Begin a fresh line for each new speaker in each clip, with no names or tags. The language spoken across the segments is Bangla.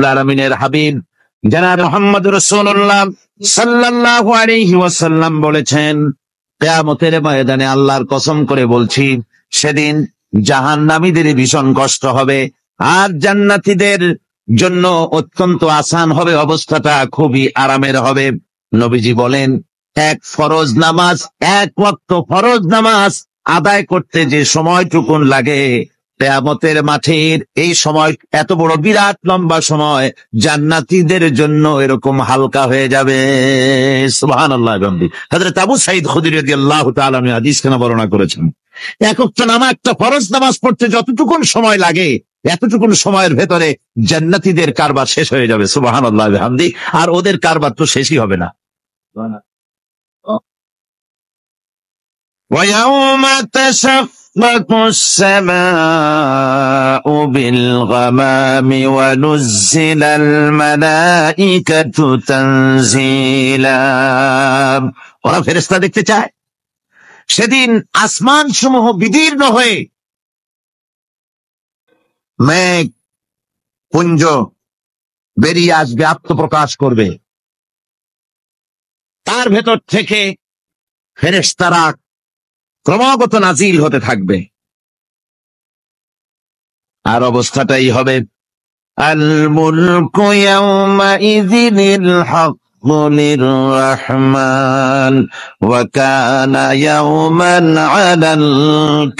আলামিনের হাবিব জনাব মুহাম্মদ রাসূলুল্লাহ সাল্লাল্লাহু আলাইহি ওয়াসাল্লাম বলেছেন, কিয়ামতের ময়দানে আল্লাহর কসম করে বলছি, সেদিন জাহান্নামীদের ভীষণ কষ্ট হবে আর জান্নাতীদের জন্য অত্যন্ত আসান হবে, অবস্থাটা খুবই আরামের হবে। নবীজি বলেন, এক ওয়াক্ত ফরজ নামাজ আদায় করতে যে সময়টুকুন লাগে, কিয়ামতের মাঠের এই সময় এত বড় বিরাট লম্বা সময় জান্নাতীদের জন্য এরকম হালকা হয়ে যাবে। সুবহানাল্লাহ। হযরত আবু সাঈদ খুদরী রাদিয়াল্লাহু তাআলা আনহু হাদিস কেন বর্ণনা করেছেন, একটা ফরজ নামাজ পড়তে যতটুকুন সময় লাগে, এতটুকুন সময়ের ভেতরে জান্নাতীদের কারবার শেষ হয়ে যাবে। সুবহানাল্লাহ বিহামদি। আর ওদের কারবার তো শেষই হবে না। وَيَوْمَ تَشَقَّقُ السَّمَاءُ بِالْغَمَامِ وَنُزِّلَ الْمَلَائِكَةُ تَنزِيلًا। ওরা ফেরেশতা দেখতে চায়। সেদিন আসমান সমূহ বিদীর্ণ হয়ে মেঘ পুঞ্জ বেরিয়ে আসবে, আত্মপ্রকাশ করবে। তার ভেতর থেকে ফেরেশতারা ক্রমাগত নাজিল হতে থাকবে। আর অবস্থাটাই হবে, আল মুলকু ইয়াওমাইযিনিল হাক্কু লির-রাহমান ওয়া কানা ইয়াওমান আলাল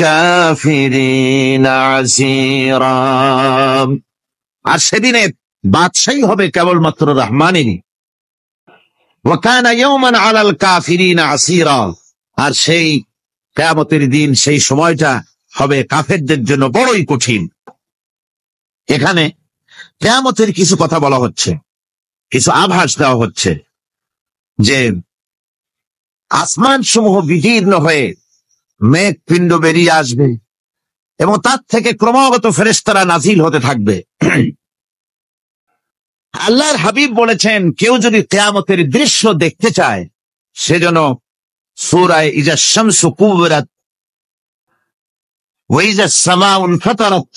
কাফিরিনা আসীরা। আর সেদিনে বাদশাহী হবে কেবলমাত্র রহমানেরই। ওয়া কানা ইয়াওমান আলাল কাফিরিনা আসীরা। আর সেই কিয়ামতের দিন, সেই সময়টা হবে কাফেরদের জন্য বড়ই কঠিন। এখানে কিয়ামতের কিছু কথা বলা হচ্ছে, কিছু আভাস দেওয়া হচ্ছে যে আসমান সমূহ বিদীর্ণ হয়ে মেঘ পিণ্ড বেরিয়ে আসবে এবং তার থেকে ক্রমাগত ফেরেশতারা নাজিল হতে থাকবে। আল্লাহর হাবিব বলেছেন, কেউ যদি কিয়ামতের দৃশ্য দেখতে চায়, সেজন্য সূরা ইজা শামসু কুবিরাত ওয়া ইজা সামাউ ইনফাতারাত,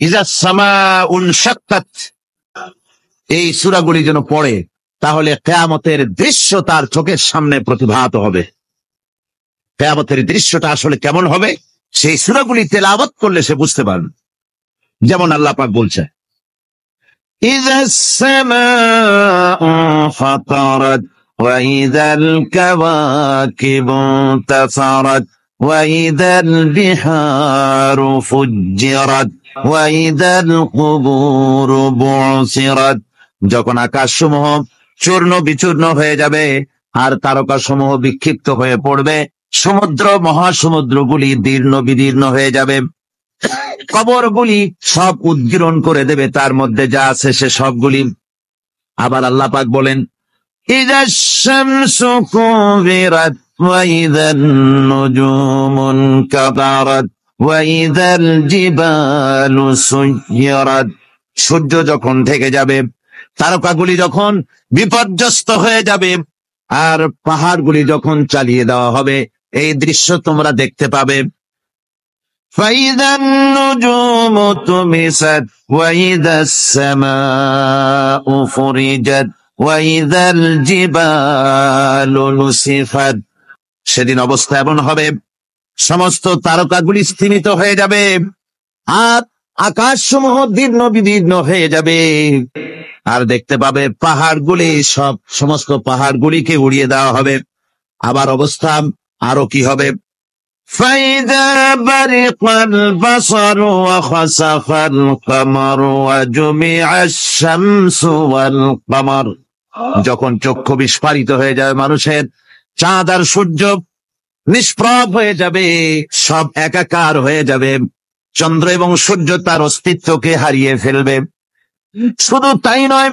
ইজা সামাউ ইনশাক্কাত, এই সূরাগুলি যেন পড়ে, তাহলে কিয়ামতের দৃশ্য তার চোখের সামনে প্রতিভাত হবে। কিয়ামতের দৃশ্যটা আসলে কেমন হবে, সেই সূরাগুলি তেলাওয়াত করলে সে বুঝতে পারবে। যেমন আল্লাহ পাক বলছে, إذا السماء انفطرت وإذا الكواكب انتثرت وإذا البحار فجرت وإذا القبور بعثرت। যখন আকাশসমূহ চূর্ণ বিচূর্ণ হয়ে যাবে আর তারকাসমূহ বিক্ষিপ্ত হয়ে পড়বে, সমুদ্র মহাসমুদ্রগুলি দীর্ণ বিদীর্ণ হয়ে যাবে, কবরগুলি সব উদ্গীরণ করে দেবে, তার মধ্যে যা আছে সে সবগুলি। আবার আল্লাহ পাক বলেন, ইযাশ শামসু কুবিরাত ওয়া ইযান নুজুমু ইনকাদারাত ওয়া ইযাল জিবালু সুয়্যিরাত। সূর্য যখন ঢেকে যাবে, তারকাগুলি যখন বিপর্যস্ত হয়ে যাবে, আর পাহাড়গুলি যখন চালিয়ে দেওয়া হবে, এই দৃশ্য তোমরা দেখতে পাবে। فَإِذَا النُّجُومُ طُمِسَتْ وَإِذَا السَّمَاءُ فُرِجَتْ وَإِذَا الْجِبَالُ نُسِفَتْ। সেদিন অবস্থা এমন হবে, সমস্ত তারকাগুলি স্তিমিত হয়ে যাবে আর আকাশসমূহ দীর্ণ বিদীর্ণ হয়ে যাবে। আর দেখতে পাবে পাহাড়গুলি, সমস্ত পাহাড়গুলিকে উড়িয়ে দেওয়া হবে। আবার অবস্থা আরো কি হবে, فَإِذَا بَرِقَ الْبَصَرُ وَخَسَفَ الْقَمَرُ وَجُمِعَ الشَّمْسُ وَالْقَمَرُ। যখন চক্ষু বিস্ফারিত হয়ে যাবে মানুষের, চাঁদ আর সূর্য নিষ্প্রভ হয়ে যাবে, সব একাকার হয়ে যাবে, চন্দ্র এবং সূর্য তার অস্তিত্বকে হারিয়ে ফেলবে। শুধু তাই নয়,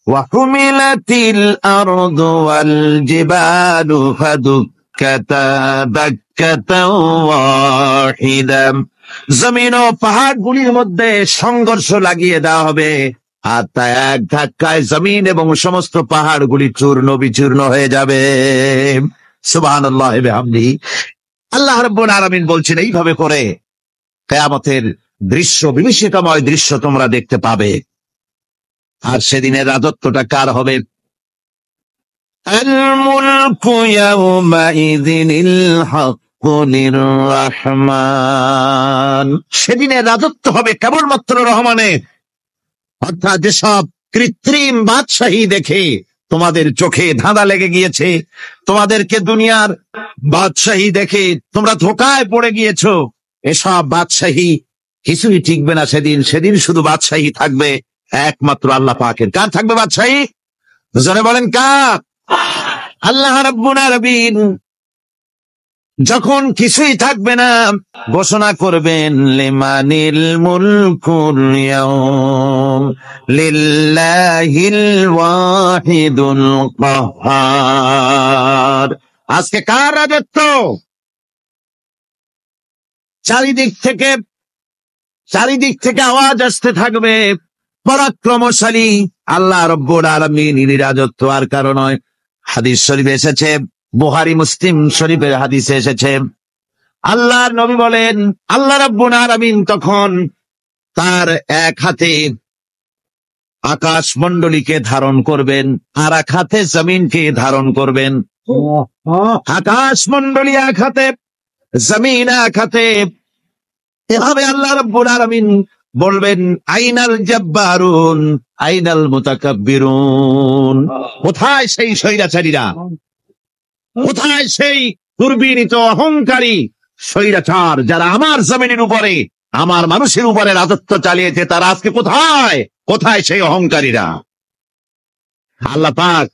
وَحُمِلَتِ الْأَرْضُ وَالْجِبَالُ فَدُكَّتَا دَكَّةً واحدة। জমিন ও পাহাড়গুলির মধ্যে সংঘর্ষ লাগিয়ে দেওয়া হবে, আর তা এক ধাক্কায় জমিন এবং সমস্ত পাহাড়গুলি চূর্ণ বিচূর্ণ হয়ে যাবে। সুবহানাল্লাহি ওয়া বিহামদিহি। আল্লাহ রাব্বুল আলামিন বলছেন, এইভাবে করে কিয়ামতের দৃশ্য, বিভীষিকাময় দৃশ্য তোমরা দেখতে পাবে। আর সেদিনের রাজত্বটা কার হবে? আল মুলকু ইয়াউমাইযিনিল হাক্কু লির-রাহমান। সেদিনের রাজত্ব হবে কেবলমাত্র রহমানের। অর্থাৎ যেসব কৃত্রিম বাদশাহী দেখে তোমাদের চোখে ধাঁধা লেগে গিয়েছে, তোমাদেরকে দুনিয়ার বাদশাহী দেখে তোমরা ধোকায় পড়ে গিয়েছো, এসব বাদশাহী কিছুই টিকবে না সেদিন। সেদিন শুধু বাদশাহী থাকবে একমাত্র আল্লাহ পাকের। কার থাকবে বাদশাহী? জোরে বলেন কার? আল্লাহ রাব্বুল আলামিন যখন কিছুই থাকবে না ঘোষণা করবেন, লিমানিল মুলকুল ইয়াউম লিল্লাহিল ওয়াহিদুল কাহ্হার। আজকে কার রাজত্ব? চারিদিক থেকে আওয়াজ আসতে থাকবে, পরাক্রমশালী আল্লাহ রাব্বুল আলামিনের রাজত্ব আর কারো নয়। হাদিস শরীফে এসেছে, বুখারী মুসলিম শরীফের হাদিসে এসেছে, আল্লাহর নবী বলেন আল্লাহ রাব্বুল আলামিন তখন তার এক হাতে আকাশ মণ্ডলীকে ধারণ করবেন, আর এক হাতে জমিনকে ধারণ করবেন। আকাশ মণ্ডলী এক হাতে, জমিন এক হাতে। এভাবে আল্লাহ রাব্বুল আলামিন বলবেন, আইনাল জাব্বারুন আইনাল মুতাকাব্বিরুন। কোথায় সেই স্বৈরাচারীরা? কোথায় সেই দুর্বিনীত অহংকারী স্বৈরাচার যারা আমার জমিনের উপরে, আমার মানুষের উপরে রাজত্ব চালিয়েছে? তারা আজকে কোথায়? কোথায় সেই অহংকারীরা? আল্লাহ পাক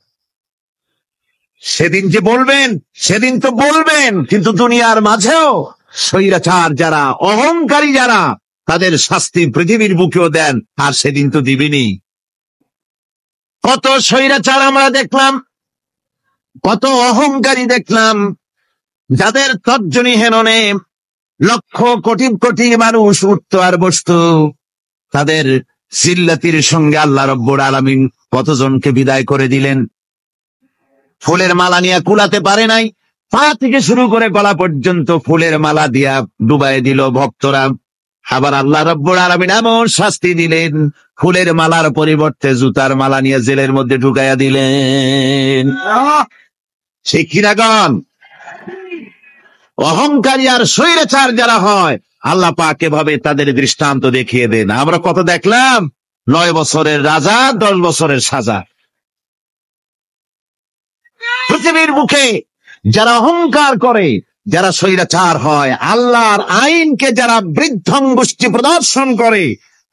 সেদিন যে বলবেন, সেদিন তো বলবেন, কিন্তু দুনিয়ার মাঝেও স্বৈরাচার যারা, অহংকারী যারা, তাদের শাস্তি পৃথিবীর বুকেও দেন। আর সেদিন তো দিবেনি। কত স্বৈরাচার আমরা দেখলাম, কত অহংকারী দেখলাম, যাদের তর্জনী হেননে লক্ষ কোটি কোটি মানুষ উঠত আর বসত। তাদের জিল্লাতির সঙ্গে আল্লাহ রাব্বুল আলামিন কতজনকে বিদায় করে দিলেন। ফুলের মালা নিয়ে কুলাতে পারে নাই, পা থেকে শুরু করে গলা পর্যন্ত ফুলের মালা দিয়া ডুবাই দিল ভক্তরা। আবার আল্লাহ রাব্বুল আলামিন এমন শাস্তি দিলেন, ফুলের মালার পরিবর্তে জুতার মালা নিয়ে জেলের মধ্যে ঢুকাইয়া দিলেন। সে কিরাগণ অহংকারী আর স্বৈরাচার যারা হয়, আল্লাহ পাক এভাবে তাদের দৃষ্টান্ত দেখিয়ে দেন। আমরা কত দেখলাম, 9 বছরের রাজা 10 বছরের সাজা। পৃথিবীর মুখে যারা অহংকার করে, যারা স্বৈরাচার হয়, আল্লাহর আইনকে যারা বৃদ্ধঙ্গুষ্টি প্রদর্শন করে,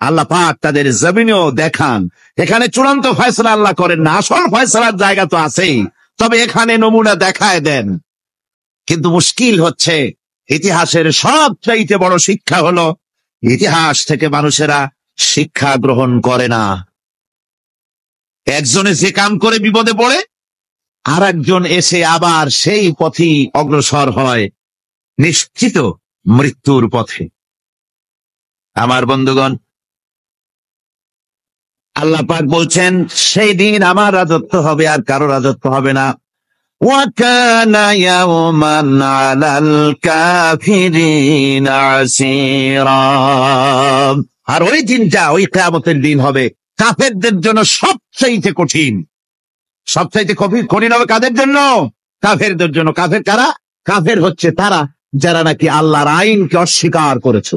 আল্লাহ পাক তাদের জমিনেও দেখান। এখানে চূড়ান্ত ফয়সালা আল্লাহ করেন না, আসল ফয়সালার জায়গা তো আছেই, তবে এখানে নমুনা দেখায় দেন। কিন্তু মুশকিল হচ্ছে, ইতিহাসের সবচাইতে বড় শিক্ষা হলো, ইতিহাস থেকে মানুষেরা শিক্ষা গ্রহণ করে না। একজনে যে কাম করে বিপদে পড়ে, আর একজন এসে আবার সেই পথেই অগ্রসর হয়, নিশ্চিত মৃত্যুর পথে। আমার বন্ধুগণ, আল্লাহ পাক বলছেন সেই দিন আমার রাজত্ব হবে, আর কারো রাজত্ব হবে না। ওয়াকানা ইয়াওমান আলাল কাফিরিনা আসীরা। আর ওই দিনটা, ওই কিয়ামতের দিন হবে কাফেরদের জন্য সবচাইতে কঠিন। সবচাইতে কঠিন হবে কাদের জন্য? কাফেরদের জন্য। কাফের কারা? কাফের হচ্ছে তারা যারা নাকি আল্লাহর আইনকে অস্বীকার করেছে,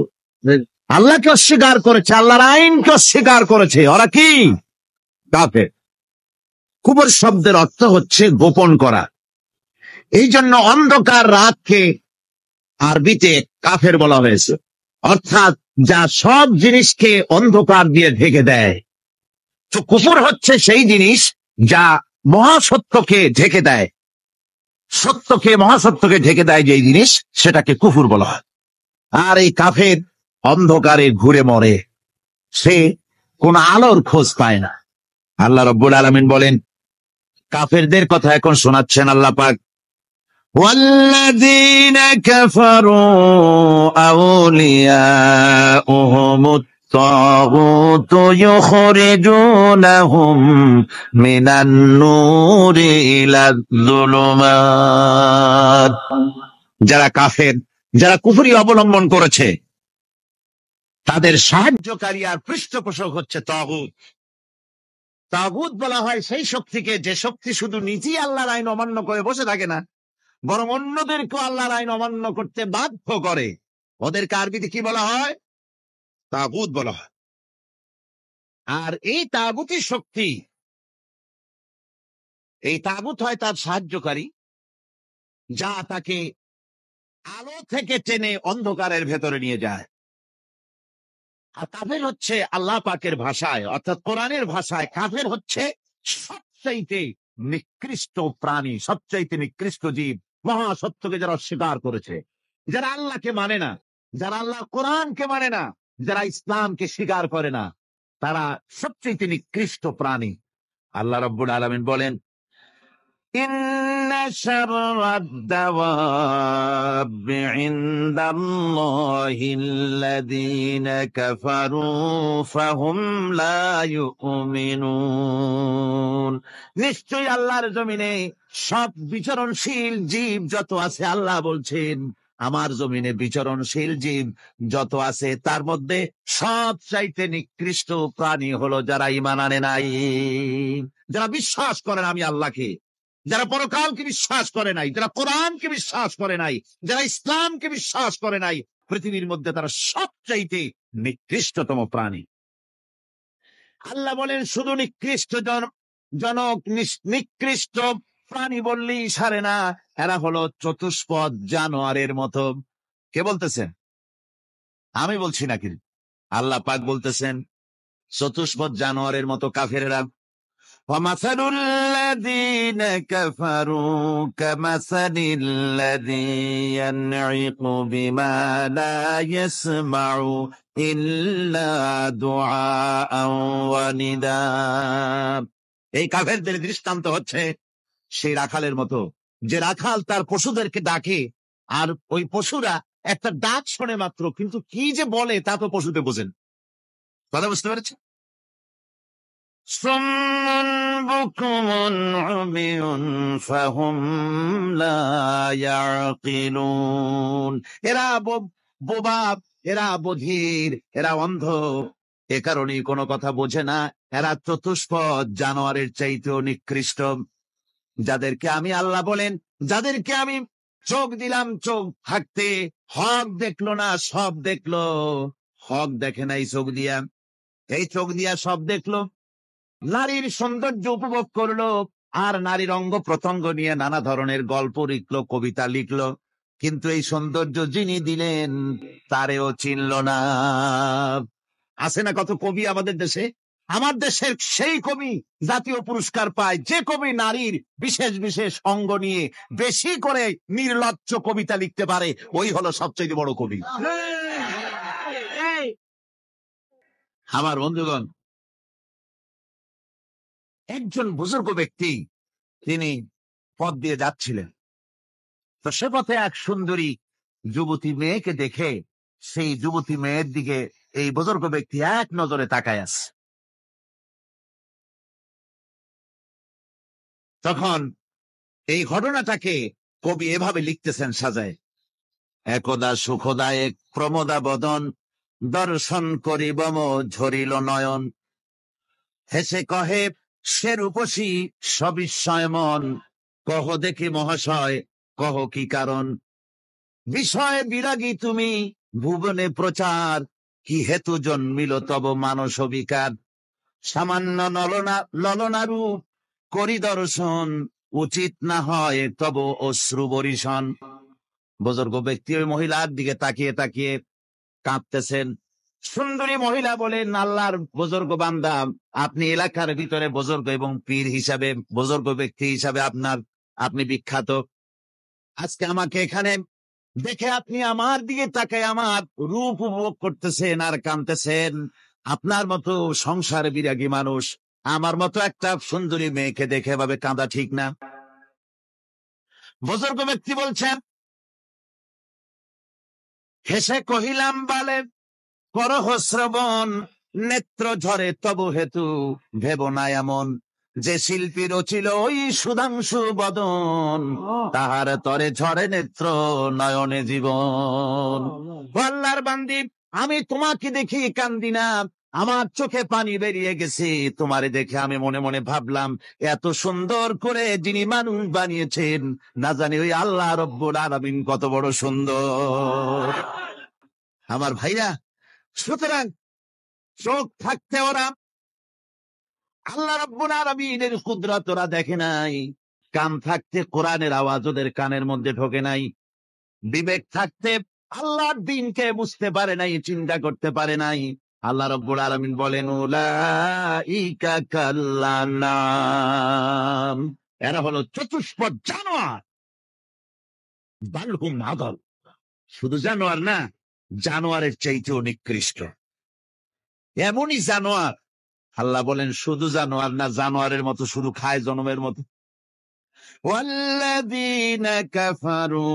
আল্লাহকে অস্বীকার করেছে, আল্লাহর আইনকে অস্বীকার করেছে। ওরা কি? কাফের। কুফর শব্দের অর্থ হচ্ছে গোপন করা। এই জন্য অন্ধকার রাতকে আরবিতে কাফের বলা হয়েছে, অর্থাৎ যা সব জিনিসকে অন্ধকার দিয়ে ঢেকে দেয়। তো কুফর হচ্ছে সেই জিনিস যা মহাসত্যকে ঢেকে দেয়, সত্যকে, মহাসত্যকে ঢেকে দেয় যেই জিনিস, সেটাকে কুফর বলা হয়। আর এই কাফের অন্ধকারে ঘুরে মরে, সে কোন আলোর খোঁজ পায় না। আল্লাহ রাব্বুল আলামিন বলেন, কাফেরদের কথা এখন শোনাচ্ছেন আল্লাহ পাক, ওয়াল্লাযীনা কাফারু আউলিয়াউহুমুত তাগুতু ইউখরিজুনাহুম মিনান নূরি ইলায যুলুমাত। যারা কাফের, যারা কুফরি অবলম্বন করেছে, তাদের সাহায্যকারী আর পৃষ্ঠপোষক হচ্ছে তাগুত। তাগুত বলা হয় সেই শক্তিকে, যে শক্তি শুধু নিজেই আল্লাহর আইন অমান্য করে বসে থাকে না, বরং অন্যদেরকেও আল্লাহর আইন অমান্য করতে বাধ্য করে। ওদেরকে আরবিতে কি বলা হয়? তাগুত বলা হয়। আর এই তাগুতি শক্তি, এই তাগুত হয় তার সাহায্যকারী, যা তাকে আলো থেকে টেনে অন্ধকারের ভেতরে নিয়ে যায়। আর কাফের হচ্ছে আল্লাহ পাকের ভাষায়, অর্থাৎ কোরআনের ভাষায়, কাফের হচ্ছে সবচাইতে নিকৃষ্ট প্রাণী, সবচাইতে নিকৃষ্ট জীব। মহাসত্যকে যারা অস্বীকার করেছে, যারা আল্লাহকে মানে না, যারা আল্লাহ কোরআনকে মানে না, যারা ইসলামকে স্বীকার করে না, তারা সবচাইতে নিকৃষ্ট প্রাণী। আল্লাহ রাব্বুল আলামিন বলেন, ইন্না শাররাদ-দাওয়াবি ইনদাল্লাহিল্লাযীনা কাফারু ফাহুম লা ইউমিনুন। নিশ্চয়ই আল্লাহর জমিনে সব বিচরণশীল জীব যত আছে, আল্লাহ বলছেন আমার জমিনে বিচরণশীল জীব যত আছে, তার মধ্যে সব চাইতে নিকৃষ্ট প্রাণী হলো যারা ঈমান আনে নাই, যারা বিশ্বাস করেন আমি আল্লাহকে, যারা পরকালকে বিশ্বাস করে নাই, যারা কোরআনকে বিশ্বাস করে নাই, যারা ইসলামকে বিশ্বাস করে নাই, পৃথিবীর মধ্যে তারা সবচাইতে নিকৃষ্টতম প্রাণী। আল্লাহ বলেন শুধু নিকৃষ্ট জনক নিকৃষ্ট প্রাণী বললেই সারে না, এরা হলো চতুষ্পদ জানোয়ারের মতো। কে বলতেছেন? আমি বলছি নাকি? আল্লাহ পাক বলতেছেন চতুষ্পদ জানোয়ারের মতো কাফেরেরা। وَمَثَلُ الَّذِينَ كَفَرُوا كَمَثَلِ الَّذِي يَنْعِقُ بِمَا لَا يَسْمَعُ إِلَّا دُعَاءً وَنِدَاءً। এই কাফেরদের দৃষ্টান্ত হচ্ছে সেই রাখালের মতো, যে রাখাল তার পশুদেরকে ডাকে, আর ওই পশুরা একটা ডাক শোনে মাত্র, কিন্তু কি যে বলে তা তো পশুতে বোঝেন। কথা বুঝতে পেরেছে? সুম্মুন বুকুমুন উমিয়ুন ফাহুম লা ইয়াকিলুন। এরা বোবা, এরা বধির, এরা অন্ধ, এ কারণেই কোনো কথা বোঝে না। এরা চতুষ্পদ জানোয়ারের চাইতেও নিকৃষ্ট। যাদেরকে আমি আল্লাহ বলেন, যাদেরকে আমি চোখ দিলাম, চোখ থাকতে হক দেখলো না, সব দেখলো। হক দেখে নাই চোখ দিয়া, এই চোখ দিয়া সব দেখলো। নারীর সৌন্দর্য উপভোগ করলো, আর নারীর অঙ্গ প্রত্যঙ্গ নিয়ে নানা ধরনের গল্প লিখলো, কবিতা লিখলো, কিন্তু এই সৌন্দর্য যিনি দিলেন তারেও চিনল না। আছে না কত কবি আমাদের দেশে? আমার দেশের সেই কবি জাতীয় পুরস্কার পায় যে কবি নারীর বিশেষ বিশেষ অঙ্গ নিয়ে বেশি করে নির্লজ্জ কবিতা লিখতে পারে, ওই হলো সবচেয়ে বড় কবি। আমার বন্ধুগণ, একজন বুজুর্গ ব্যক্তি, তিনি পথ দিয়ে যাচ্ছিলেন, তো সে পথে এক সুন্দরী যুবতী মেয়েকে দেখে সেই যুবতী মেয়ের দিকে এই বুজুর্গ ব্যক্তি এক নজরে তাকায় আছে। তখন এই ঘটনাটাকে কবি এভাবে লিখতেছেন সাজায়, একদা সুখদায়ক প্রমোদা বদন দর্শন করিব ঝরিল নয়ন, হেসে কহে সে রূপসী সবিস্ময় মন, কহ দেখি মহাশয় কহ কি কারণ, বিষয় বিরাগী তুমি ভুবনে প্রচার, কি হেতু জন্মিল তব মানস বিকার, সামান্য ললনারূপ করি দর্শন, উচিত না হয় তব অশ্রু বরিশন। বুজুর্গ ব্যক্তি ওই মহিলার দিকে তাকিয়ে তাকিয়ে কাঁদতেছেন। সুন্দরী মহিলা বলেন, আল্লাহর বুজুর্গ বান্দা, আপনি এলাকার ভিতরে বুজুর্গ এবং পীর হিসাবে, বুজুর্গ ব্যক্তি হিসাবে আপনি বিখ্যাত। আজকে আমাকে এখানে দেখে আপনি আমার দিকে তাকায় আমার রূপ উপভোগ করতেছেন আর কাঁদতেছেন। আপনার মতো সংসার বিরাগী মানুষ আমার মতো একটা সুন্দরী মেয়েকে দেখে ভাবে কাঁদা ঠিক না। বুজুর্গ ব্যক্তি বলছেন, হেসে কহিলাম বালে করহ শ্রবণ, নেত্র ঝরে তব হেতু ভেব না এমন, যে শিল্পী রচিল ওই সুধাংশু বদন, তাহার তরে ঝরে নেত্র নয়নে জীবন। আল্লাহর বান্দি, আমি তোমাকে দেখে কান্দি না, আমার চোখে পানি বেরিয়ে গেছে। তোমারে দেখে আমি মনে মনে ভাবলাম, এত সুন্দর করে যিনি মানুষ বানিয়েছেন, না জানি ওই আল্লাহ রব্বুল আলামিন কত বড় সুন্দর। আমার ভাইরা, সুতরাং চোখ থাকতে ওরা আল্লাহ রাব্বুল আলামিনের কুদরত ওরা দেখে নাই, কান থাকতে কোরআনের আওয়াজ ওদের কানের মধ্যে ঢোকে নাই, বিবেক থাকতে আল্লাহর দ্বীনকে বুঝতে পারে নাই, চিন্তা করতে পারে নাই। আল্লাহ রাব্বুল আলামিন বলেন, উলাইকা কাল্লানাম, এরা হলো চতুষ্পদ জানোয়ার, বালহুম আদল, শুধু জানোয়ার না, জানোয়ারের চাইতেও নিকৃষ্ট। এমনই জানোয়ার, আল্লাহ বলেন শুধু জানোয়ার না, জানোয়ারের মতো শুধু খায় জনমের মতো। ওয়াল্লাযীনা কাফারু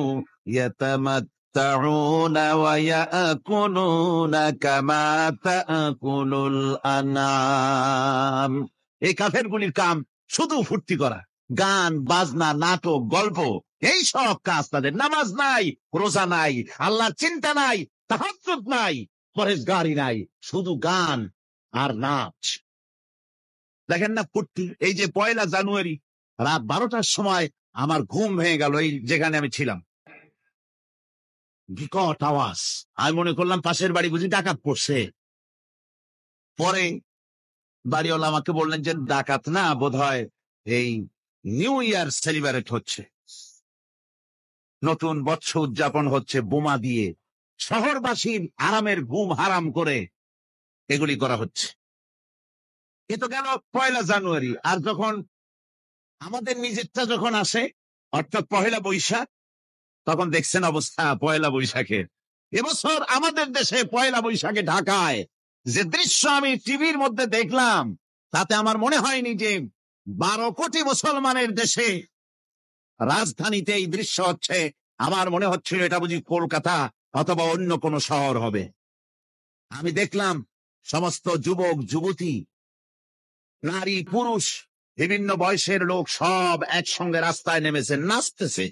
ইয়াতামাত্তাউনা ওয়া ইয়াকুলুনা কামা তাকুলুল আনআম। এই কাফেরগুলির কাম শুধু ফুর্তি করা, গান বাজনা, নাটক, গল্প, এই সব কাজ তাদের। নামাজ নাই, রোজা নাই, আল্লাহর চিন্তা নাই, তাহাজ্জুদ নাই, পরেশগারি নাই, শুধু গান আর নাচ। দেখেন না ফুর্তি। এই যে 1 জানুয়ারি রাত 12টার সময় আমার ঘুম ভেঙে গেল, এই যেখানে আমি ছিলাম, বিকট আওয়াজ। আমি মনে করলাম পাশের বাড়ি বুঝি ডাকাত পড়ছে। পরে বাড়িওয়ালা আমাকে বললেন যে ডাকাত না, বোধহয় এই নিউ ইয়ার সেলিব্রেট হচ্ছে, নতুন বৎসর উদযাপন হচ্ছে, বোমা দিয়ে শহরবাসীর আরামের ঘুম হারাম করে এগুলি করা হচ্ছে। এ তো গেল 1 জানুয়ারি। আর যখন আমাদের নিজেরটা যখন আসে, অর্থাৎ 1 বৈশাখ, তখন দেখছেন অবস্থা 1 বৈশাখে। এবছর আমাদের দেশে 1 বৈশাখে ঢাকায় যে দৃশ্য আমি টিভির মধ্যে দেখলাম, তাতে আমার মনে হয়নি যে 12 কোটি মুসলমানের দেশে রাজধানীতে এই দৃশ্য হচ্ছে। আমার মনে হচ্ছিল এটা বুঝি কলকাতা অথবা অন্য কোন শহর হবে। আমি দেখলাম সমস্ত যুবক যুবতী, নারী পুরুষ, বিভিন্ন বয়সের লোক সব একসঙ্গে রাস্তায় নেমেছে, নাচতেছে।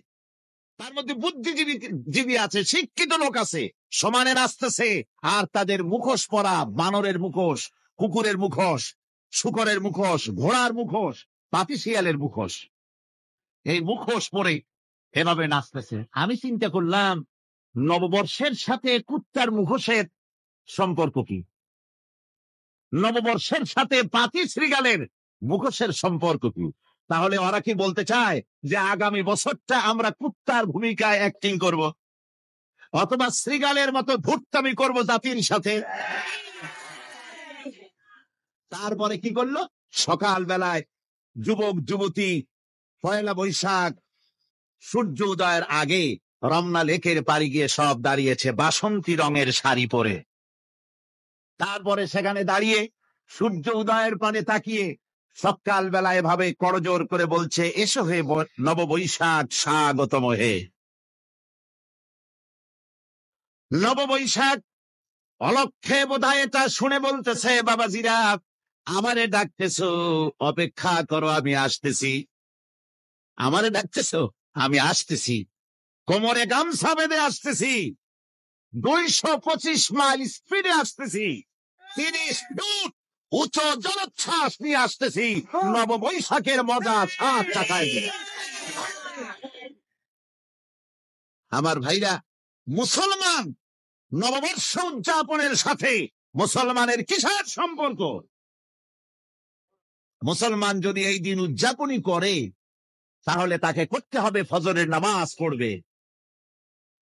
তার মধ্যে বুদ্ধিজীবী আছে, শিক্ষিত লোক আছে, সমানে নাচতেছে। আর তাদের মুখোশ পরা, বানরের মুখোশ, কুকুরের মুখোশ, শূকরের মুখোশ, ঘোড়ার মুখোশ, পাপিশিয়ালের মুখোশ, এই মুখোশ পরে এভাবে নাচতেছে। আমি চিন্তা করলাম, নববর্ষের সাথে কুত্তার মুখোশের সম্পর্ক কি? নববর্ষের সাথে পাতি শ্রীগালের মুখোশের সম্পর্ক কি? তাহলে ওরা কি বলতে চায় যে আগামী বছরটা আমরা কুত্তার ভূমিকায় অ্যাক্টিং করব, অথবা শ্রীগালের মতো ভুট্টামি করব জাতির সাথে? তারপরে কি করলো? সকাল বেলায় যুবক যুবতী 1 বৈশাখ সূর্য উদয়ের আগে রমনা লেকের পাড়ি গিয়ে সব দাঁড়িয়েছে বাসন্তী রঙের শাড়ি পরে। তারপরে সেখানে দাঁড়িয়ে সূর্য উদয়ের পানে তাকিয়ে সকাল বেলা এভাবে করজোর করে বলছে, এসো হে নববৈশাখ স্বাগতম হে। নববৈশাখ অলক্ষে বোধহয় এটা শুনে বলতেছে, বাবাজিরা আমারে ডাকতেছো, অপেক্ষা করো, আমি আসতেছি। আমারে ডাকতেছো, আমি আসতেছি, কোমরে গামছা বেঁধে আসতেছি, 225 মাইল স্পিডে আসতেছি, 30 ফুট উচ্চ জলোচ্ছ্বাস নিয়ে আসতেছি, নববৈশাখের মজা 7 টাকায়। আমার ভাইরা, মুসলমান নববর্ষ উদযাপনের সাথে মুসলমানের কিসের সম্পর্ক? মুসলমান যদি এই দিন উদযাপনই করে, তাহলে তাকে করতে হবে ফজরের নামাজ পড়বে।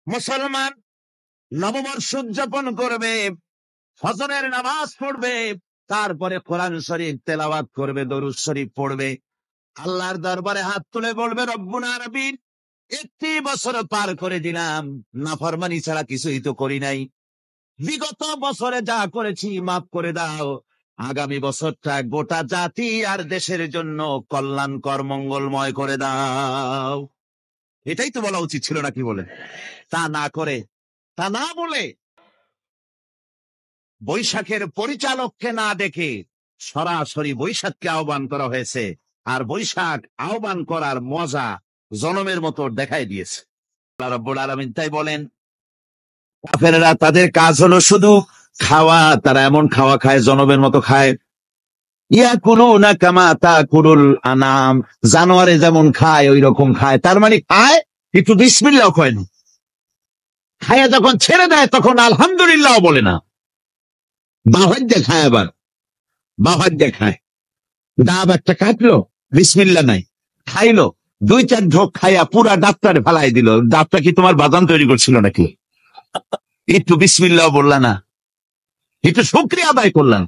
মুসলমান নববর্ষ উদযাপন করবে, ফজরের নামাজ পড়বে, তারপরে কোরআন শরীফ তেলাওয়াত করবে, দরুদ শরীফ পড়বে, আল্লাহর দরবারে হাত তুলে বলবে, রব্বুল আলামিন 1 বছর পার করে দিলাম, নাফরমানি ছাড়া কিছুই তো করি নাই, বিগত বছরে যা করেছি মাফ করে দাও, আগামী বছরটা গোটা জাতি আর দেশের জন্য কল্যাণকর মঙ্গলময় করে দাও। এটাই তো বলা উচিত ছিল, নাকি বলে? তা না করে, তা না বলে, বৈশাখের পরিচালককে না দেখে সরাসরি বৈশাখকে আহ্বান করা হয়েছে। আর বৈশাখ আহ্বান করার মজা জনমের মতো দেখাই দিয়েছে। আল্লাহ রাব্বুল আলামিন তাই বলেন, কাফেররা তাদের কাজ হলো শুধু খাওয়া, তারা এমন খাওয়া খায় জনবের মতো খায়। ইয়াকুলুনা কামা তাকুলুল আনাম, জানোয়ারে যেমন খায় ওই রকম খায়। তার মানে খায়, একটু বিসমিল্লাহ কয় না, খায়া যখন ছেড়ে দেয় তখন আলহামদুলিল্লাহ বলে না, বাহাজ্যে খায়। আবার বাহাজ্যে খায়, ডাব একটা কাটলো, বিসমিল্লাহ নাই, খাইলো, 2-4 ঢোক খাইয়া পুরা ডাবটারে ফেলাই দিল। ডাবটা কি তোমার বাদাম তৈরি করছিল নাকি? একটু বিসমিল্লাহ বললা না, একটু শুকরিয়া আদায় করলাম।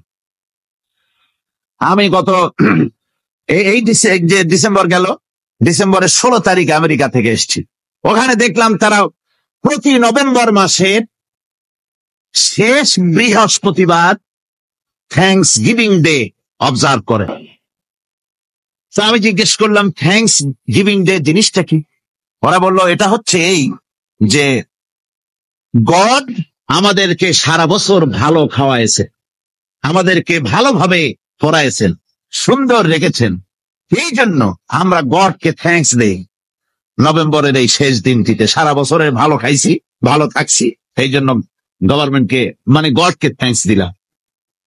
আমি গত এই যে ডিসেম্বর গেল, ডিসেম্বরের 16 তারিখে আমেরিকা থেকে এসেছি। ওখানে দেখলাম তারা প্রতি নভেম্বর মাসের শেষ বৃহস্পতিবার থ্যাঙ্কস গিভিং ডে অবজার্ভ করে। তো আমি জিজ্ঞেস করলাম থ্যাঙ্কস গিভিং ডে জিনিসটা কি? ওরা বললো এটা হচ্ছে এই যে গড আমাদেরকে সারা বছর ভালো খাওয়াইছে, আমাদেরকে ভালোভাবে পড়াইছেন, সুন্দর রেখেছেন, এই জন্য আমরা গডকে থ্যাঙ্কস দেই নভেম্বরের এই শেষ দিনটিতে। সারা বছরের ভালো খাইছি, ভালো থাকছি, এই জন্য গভর্নমেন্টকে মানে গডকে থ্যাঙ্কস দিলাম।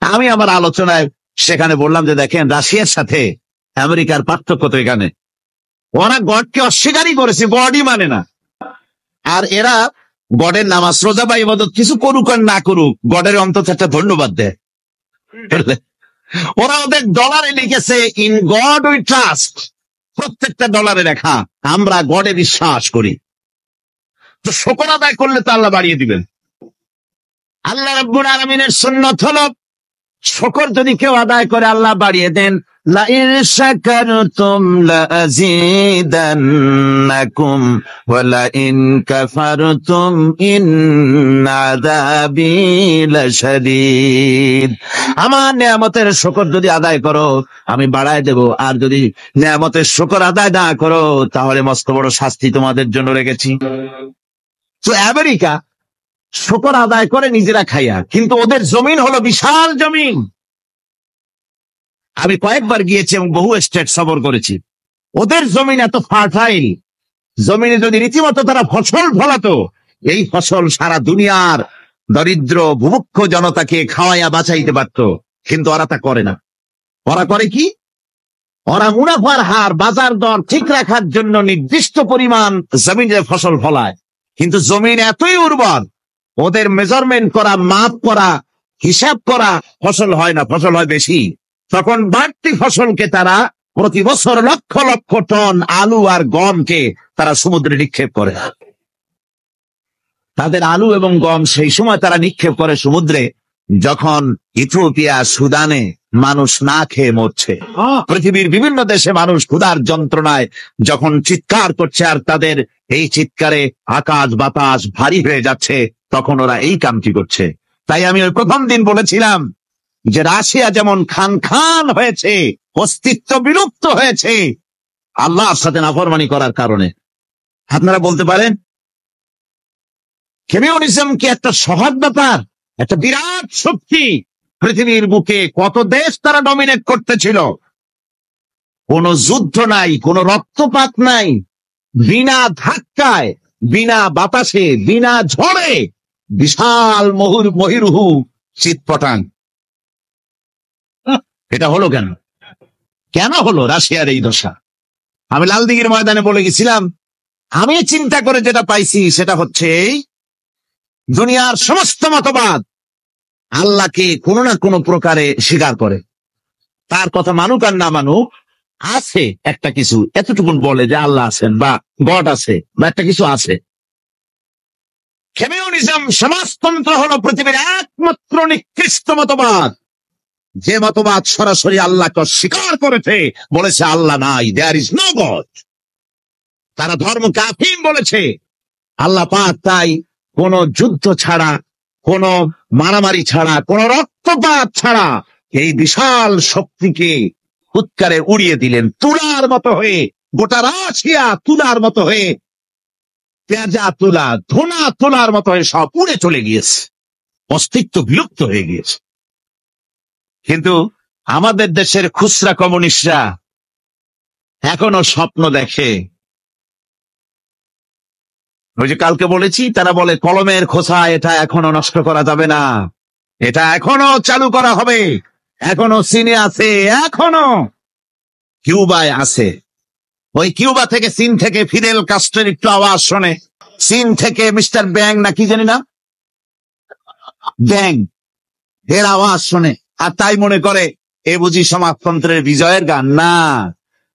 আমি আমার আলোচনায় সেখানে বললাম যে দেখেন রাশিয়ার সাথে আমেরিকার পার্থক্য তো এখানে, ওরা গডকে অস্বীকারই করেছে, গডই মানে না। আর এরা গডের নামাজ রোজা বা ইবাদত কিছু করুক আর না করুক, গডের অন্তত একটা ধন্যবাদ দেয়। ওরা ওদের ডলারে লিখেছে ইন গড উই ট্রাস্ট, প্রত্যেকটা ডলারে লেখা আমরা গডে বিশ্বাস করি। তো শুকর আদায় করলে তো আল্লাহ বাড়িয়ে দিবেন। আল্লাহ রাব্বুল আলামিনের সুন্নাত হলো শুকর যদি কেউ আদায় করে আল্লাহ বাড়িয়ে দেন। লাইন শাকারতুম লাযীদান্নাকুম ওয়া লাইন কাফারতুম ইন্না আযাবী লাশাদীদ। আমার নিয়ামতের শুকর যদি আদায় করো আমি বাড়ায় দেব, আর যদি নিয়ামতের শুকর আদায় না করো তাহলে মস্ত বড় শাস্তি তোমাদের জন্য রেখেছি। তো আমেরিকা শুকর আদায় করে নিজেরা খাইয়া, কিন্তু ওদের জমিন হলো বিশাল জমিন। আমি কয়েকবার গিয়েছি এবং বহু স্টেট সফর করেছি। ওদের জমিন এত ফার্টাইল, জমিনে যদি রীতিমতো তারা ফসল ফলাতো, এই ফসল সারা দুনিয়ার দরিদ্র ভুভুক্ষ জনতাকে খাওয়াইয়া বাঁচাইতে পারত। কিন্তু ওরা তা করে না। ওরা করে কি? ওরা মুনাফার হার, বাজার দর ঠিক রাখার জন্য নির্দিষ্ট পরিমাণ জমিনে ফসল ফলায়, কিন্তু জমিন এতই উর্বর ওদের মেজারমেন্ট করা, মাপ করা, হিসাব করা ফসল হয় না, ফসল হয় বেশি। তখন বাড়তি ফসলকে তারা প্রতি বছর লক্ষ লক্ষ টন আলু আর গমকে তারা সমুদ্রে নিক্ষেপ করে। তাদের আলু এবং গম সেই সময় তারা নিক্ষেপ করে সমুদ্রে যখন ইথিওপিয়া, সুদানে মানুষ না খেয়ে মরছে। পৃথিবীর বিভিন্ন দেশে মানুষ ক্ষুধার যন্ত্রণায় যখন চিৎকার করছে আর তাদের এই চিৎকারে আকাশ বাতাস ভারী হয়ে যাচ্ছে, তখন ওরা এই কামটি করছে। তাই আমি ওই প্রথম দিন বলেছিলাম যে রাশিয়া যেমন খান খান হয়েছে, অস্তিত্ব বিলুপ্ত হয়েছে আল্লাহর সাথে নাফরমানি করার কারণে। আপনারা বলতে পারেন কমিউনিজম কি একটা সহজ ব্যাপার? একটা বিরাট শক্তি, পৃথিবীর বুকে কত দেশ তারা ডমিনেট করতেছিল, কোন যুদ্ধ নাই, কোন রক্তপাত নাই, বিনা ধাক্কায়, বিনা বাতাসে, বিনা ঝড়ে বিশাল মহিরুহু চিৎপটাং। এটা হলো কেন? কেন হলো রাশিয়ার এই দশা? আমি লালদিঘির ময়দানে বলে গেছিলাম, আমি চিন্তা করে যেটা পাইছি সেটা হচ্ছে দুনিয়ার সমস্ত মতবাদ আল্লাহকে কোনো না কোনো প্রকারে স্বীকার করে। তার কথা মানুক আর না মানুক, আছে একটা কিছু এতটুকুন বলে যে আল্লাহ আছেন বা গড আছে বা একটা কিছু আছে। কমিউনিজম, সমাজতন্ত্র হলো পৃথিবীর একমাত্র নিকৃষ্ট মতবাদ, যে মতবাদ সরাসরি আল্লাহকে স্বীকার করেছে, বলেছে আল্লাহ নাই, দেয়ার ইজ নো গড। তারা ধর্মকে আফিম বলেছে। আল্লাহ পাক তাই কোন যুদ্ধ ছাড়া, কোন মারামারি ছাড়া, কোন রক্তপাত ছাড়া এই বিশাল শক্তিকে উৎকারে উড়িয়ে দিলেন। তুলার মতো হয়ে, গোটা রাশিয়া তুলার মতো হয়ে, পেঁজা তুলা, ধোনা তুলার মতো হয়ে সব উড়ে চলে গিয়েছে, অস্তিত্ব বিলুপ্ত হয়ে গিয়েছে। কিন্তু আমাদের দেশের খুচরা কমিউনিস্টরা এখনো স্বপ্ন দেখে ওই যে কালকে বলেছি, তারা বলে কলমের খোসা এটা এখনো নষ্ট করা যাবে না, এটা এখনো চালু করা হবে, এখনো চীনে আছে, এখনো কিউবায় আছে। ওই কিউবা থেকে, চীন থেকে ফিদেল কাস্ট্রোর একটু আওয়াজ শোনে, চীন থেকে মিস্টার ব্যাং না কি জানি না, ব্যাং, এর আওয়াজ শোনে, আর তাই মনে করে এ বুঝি সমাজতন্ত্রের বিজয়ের গান। না,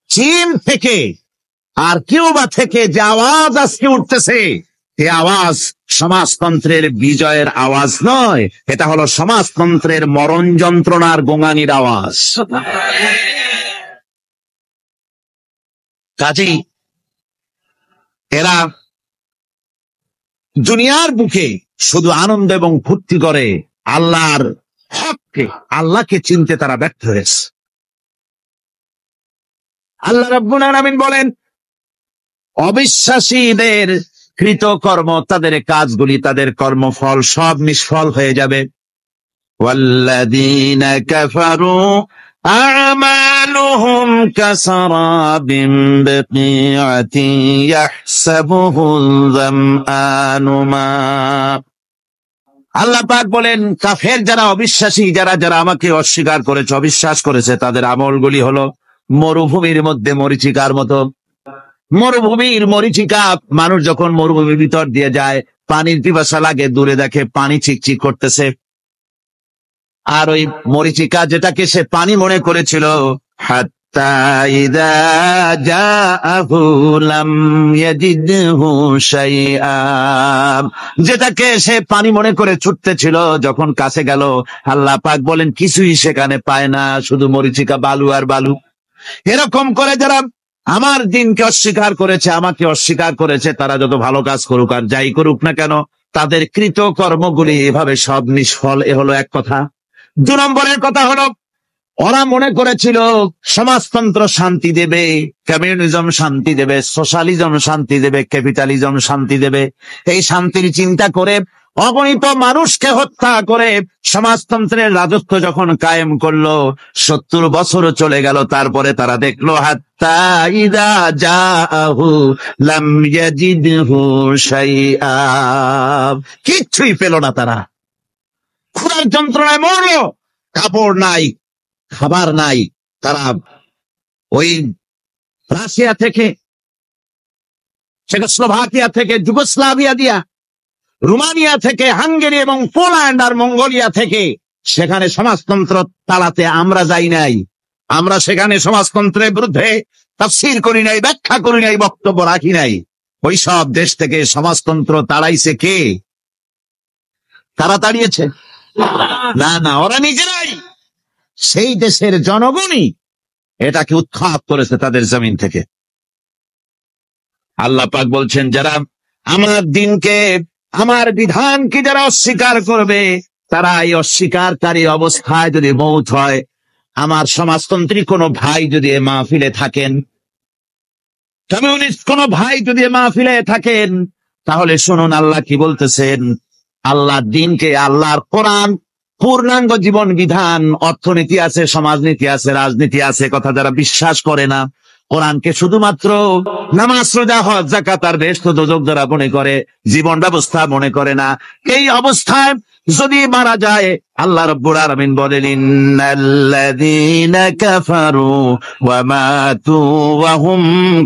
চীন থেকে আর কিউবা থেকে যে আওয়াজ আজকে উঠতেছে, এ আওয়াজ সমাজতন্ত্রের বিজয়ের আওয়াজ নয়, এটা হলো সমাজতন্ত্রের মরণ যন্ত্রণার গোঙানির আওয়াজ। কাজেই এরা দুনিয়ার বুকে শুধু আনন্দ এবং ফুর্তি করে, আল্লাহর হককে, আল্লাহকে চিনতে তারা ব্যর্থ হয়েছে। আল্লাহ রাব্বুল আলামিন বলেন, অবিশ্বাসীদের কৃতকর্ম, তাদের কাজগুলি, তাদের কর্মফল সব নিষ্ফল হয়ে যাবে। ওয়াল্লাযীনা কাফারু আ'মালুহুম কাসারাবিন বিকিআতিন ইয়াহসাবুহুল যামআনু মা। আল্লাহ পাক বলেন, কাফের যারা, অবিশ্বাসী যারা, যারা আমাকে অস্বীকার করেছে, অবিশ্বাস করেছে, তাদের আমলগুলি হলো মরুভূমির মধ্যে মরীচিকার মতো। মরুভূমির মরীচিকা, মানুষ যখন মরুভূমির ভিতর দিয়ে যায়, পানির পিপাসা লাগে, দূরে দেখে পানি চিকচিক করতেছে, আর ওই মরীচিকা যেটাকে সে পানি মনে করেছিল, হাত্তা ইযা জাআহু লাম ইয়াজিদহু শাইআ, যেটাকে সে পানি মনে করে ছুটতেছিল, যখন কাছে গেল, আল্লাহ পাক বলেন কিছুই সেখানে পায় না, শুধু মরীচিকা, বালু আর বালু। এরকম করে যারা আমার দিনকে অস্বীকার করেছে, আমাকে অস্বীকার করেছে, তারা যত ভালো কাজ করুক আর যাই করুক না কেন, তাদের কৃত কর্মগুলি এভাবে সব নিষ্ফল। এ হলো এক কথা। 2 নম্বরের কথা হলো, ওরা মনে করেছিল সমাজতন্ত্র শান্তি দেবে, কমিউনিজম শান্তি দেবে, সোশ্যালিজম শান্তি দেবে, ক্যাপিটালিজম শান্তি দেবে। এই শান্তির চিন্তা করে অগণিত মানুষকে হত্যা করে সমাজতন্ত্রের রাজত্ব যখন কায়েম করলো, 70 বছর চলে গেল, তারপরে তারা দেখলো হাত্তা ইযা জাআহু লাম ইয়াজিদহু শাইআ, কিচ্ছুই পেল না। তারা ক্ষুধার যন্ত্রণায় মরলো, কাপড় নাই, খাবার নাই। তারা ওই রাশিয়া থেকে, চেকোস্লোভাকিয়া থেকে, যুগোস্লাভিয়া দিয়া, রোমানিয়া থেকে, হাঙ্গেরি এবং পোল্যান্ড আর মঙ্গোলিয়া থেকে, সেখানে সমাজতন্ত্র তাড়াতে আমরা যাই নাই। আমরা সেখানে সমাজতন্ত্রের বিরুদ্ধে তাফসীর করি নাই, ব্যাখ্যা করি নাই, বক্তব্য রাখি নাই। ওই সব দেশ থেকে সমাজতন্ত্র তাড়াইছে কে? তারা তাড়িয়েছে? না না, ওরা নিজেরাই, সেই দেশের জনগণই এটাকে উৎখাত করেছে তাদের জমিন থেকে। আল্লাহ পাক বলছেন, যারা আমার দিনকে, আমার বিধানকে যারা অস্বীকার করবে, তারা এই অস্বীকারী অবস্থায় যদি মৌত হয়, আমার সমাজতন্ত্রী কোনো ভাই যদি এ মাহফিলে থাকেন, কমিউনিস্ট কোনো ভাই যদি এ মাহফিলে থাকেন, তাহলে শুনুন আল্লাহ কি বলতেছেন। আল্লাহর দিনকে, আল্লাহর কোরআন, পূর্ণাঙ্গ জীবন বিধান, অর্থনীতি আছে, সমাজনীতি আছে, রাজনীতি আছে, কথা যারা বিশ্বাস করে না, কোরআনকে শুধুমাত্র নামাজ, রোজা, হজ, যাকাত আর বেহেশত দোজখ যারা মনে করে, জীবন ব্যবস্থা মনে করে না, এই অবস্থায় যদি মারা যায়, আল্লাহ রাব্বুল আলামিন বলেন, ইন্নাল্লাযীনা কাফারু ওয়া মাতু ওয়া হুম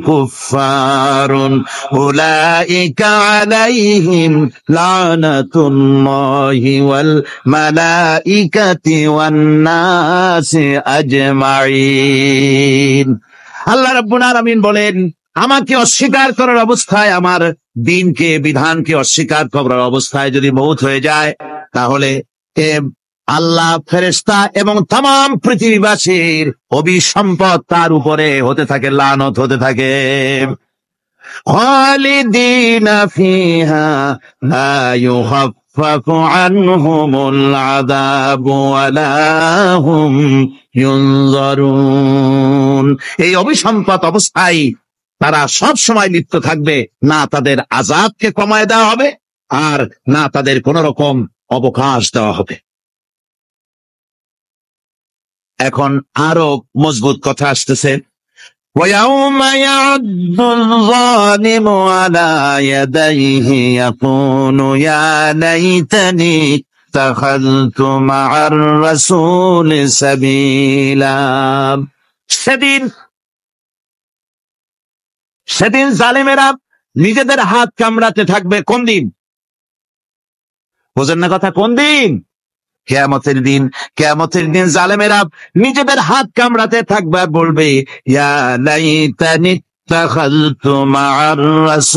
কুফফারুন উলাইকা আলাইহিম লানাতুল্লাহি ওয়াল মালাইকাতি ওয়ান নাসি আজমাইন। আল্লাহ রাব্বুল আলামিন বলেন, আমাকে অস্বীকার করার অবস্থায়, আমার দিনকে, বিধানকে অস্বীকার করার অবস্থায় যদি মৌত হয়ে যায়, তাহলে আল্লাহ, ফেরেশতা এবং তামাম পৃথিবীবাসীর অভিসম্পদ তার উপরে হতে থাকে, লানত হতে থাকে। খালিদিনা ফিহা লা ইউখাফফাফু আনহুমুল আযাবু ওয়া লা হুম ইউনজারুন। এই অভিসম্পদ অবস্থায় তারা সব সময় লিপ্ত থাকবে, না তাদের আযাবকে কমায় দেওয়া হবে, আর না তাদের কোন রকম অবকাশ দেওয়া হবে। এখন আরো মজবুত কথা আসতেছে। ويوم يعض الظالم على يديه يقول يا ليتني اتخذت مع الرسول سبيلا। সেদিন জালেমেরা নিজেদের হাত কামড়াতে থাকবে। কোন দিন? বোঝেন না কথা? কোন দিন? কিয়ামতের দিন। কিয়ামতের দিন জালেমেরা নিজেদের হাত কামড়াতে থাকবে, বলবে ইয়া লাইতানি ইত্তাখাযতু মা'আর রাসূল